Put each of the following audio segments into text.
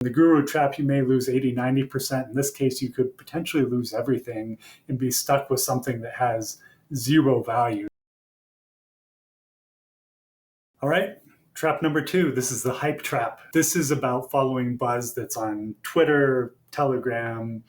In the guru trap, you may lose 80, 90%. In this case, you could potentially lose everything and be stuck with something that has zero value. All right, trap number 2, this is the hype trap. This is about following buzz that's on Twitter, Telegram,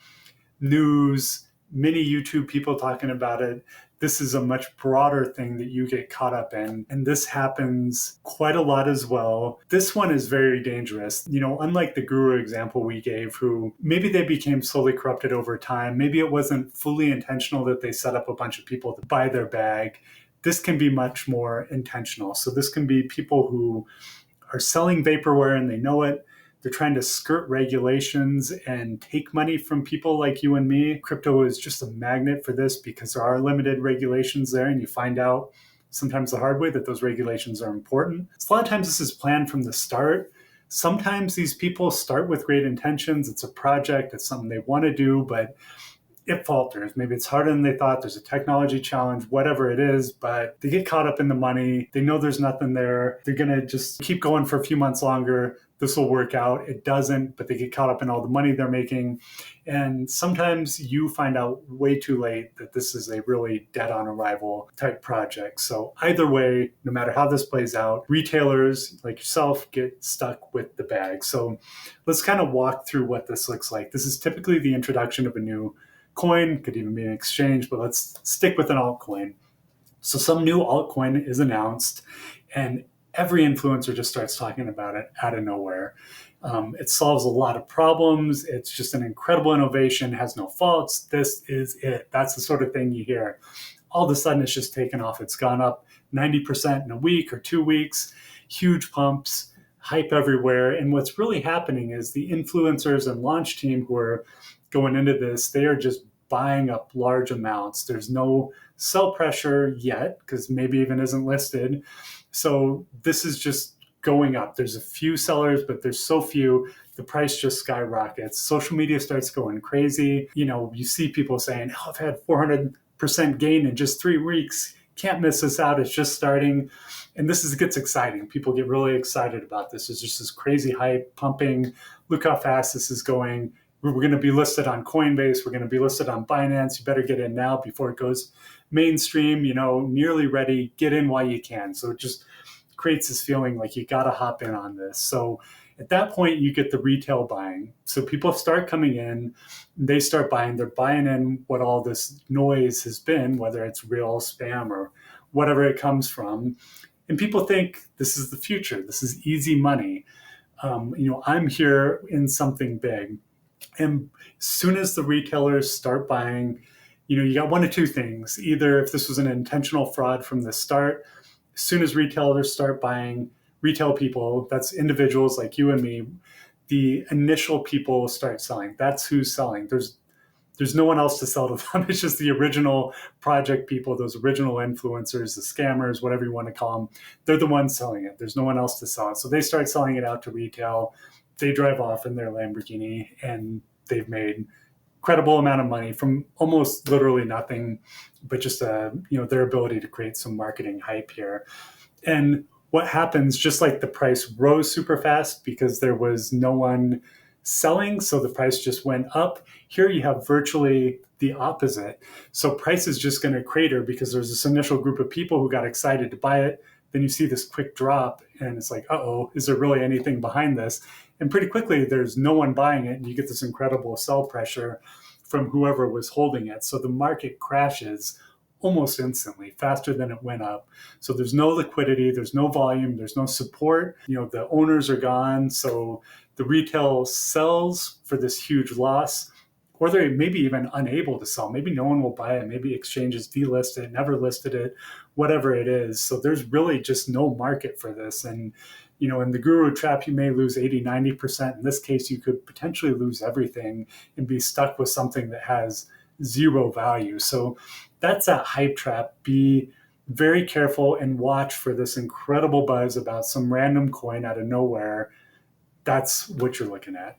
news, many YouTube people talking about it. This is a much broader thing that you get caught up in. And this happens quite a lot as well. This one is very dangerous. Unlike the guru example we gave, who maybe they became slowly corrupted over time. Maybe it wasn't fully intentional that they set up a bunch of people to buy their bag. This can be much more intentional. So this can be people who are selling vaporware and they know it. They're trying to skirt regulations and take money from people like you and me. Crypto is just a magnet for this because there are limited regulations there, and you find out sometimes the hard way that those regulations are important. So a lot of times this is planned from the start. Sometimes these people start with great intentions. It's a project, it's something they want to do, but it falters. Maybe it's harder than they thought. There's a technology challenge, whatever it is, but they get caught up in the money. They know there's nothing there. They're going to just keep going for a few months longer. This will work out. It doesn't, but they get caught up in all the money they're making. And sometimes you find out way too late that this is a really dead on arrival type project. So either way, no matter how this plays out, retailers like yourself get stuck with the bag. So let's kind of walk through what this looks like. This is typically the introduction of a new coin, could even be an exchange, but let's stick with an altcoin. So some new altcoin is announced and every influencer just starts talking about it out of nowhere. It solves a lot of problems. It's just an incredible innovation, has no faults. This is it. That's the sort of thing you hear. All of a sudden, it's just taken off. It's gone up 90% in a week or 2 weeks, huge pumps, hype everywhere. And what's really happening is the influencers and launch team who are going into this, they are just buying up large amounts. There's no sell pressure yet because maybe even isn't listed. So this is just going up. There's a few sellers, but there's so few, the price just skyrockets. Social media starts going crazy. You see people saying, oh, I've had 400% gain in just 3 weeks. Can't miss this out. It's just starting. And gets exciting. People get really excited about this. It's just this crazy hype pumping. Look how fast this is going. We're going to be listed on Coinbase. We're going to be listed on Binance. You better get in now before it goes mainstream, nearly ready. Get in while you can. So it just creates this feeling like you got to hop in on this. So at that point, you get the retail buying. So people start coming in, they start buying. They're buying in what all this noise has been, whether it's real spam or whatever it comes from. And people think this is the future. This is easy money. I'm here in something big. And as soon as the retailers start buying, you got one of two things. Either if this was an intentional fraud from the start, as soon as retailers start buying, retail people, that's individuals like you and me, the initial people start selling. That's who's selling. There's no one else to sell to them. It's just the original project people, those original influencers, the scammers, whatever you want to call them. They're the ones selling it. There's no one else to sell it. So they start selling it out to retail. They drive off in their Lamborghini and they've made incredible amount of money from almost literally nothing, but just their ability to create some marketing hype here. And what happens, just like the price rose super fast because there was no one selling, so the price just went up. Here you have virtually the opposite. So price is just going to crater because there's this initial group of people who got excited to buy it. Then you see this quick drop and it's like, uh-oh, is there really anything behind this? And pretty quickly, there's no one buying it and you get this incredible sell pressure from whoever was holding it. So the market crashes almost instantly, faster than it went up. So there's no liquidity, there's no volume, there's no support. The owners are gone. So the retail sells for this huge loss, or they're maybe even unable to sell. Maybe no one will buy it. Maybe exchanges delist it, never listed it, whatever it is. So there's really just no market for this. And, in the guru trap, you may lose 80, 90%. In this case, you could potentially lose everything and be stuck with something that has zero value. So that's a hype trap. Be very careful and watch for this incredible buzz about some random coin out of nowhere. That's what you're looking at.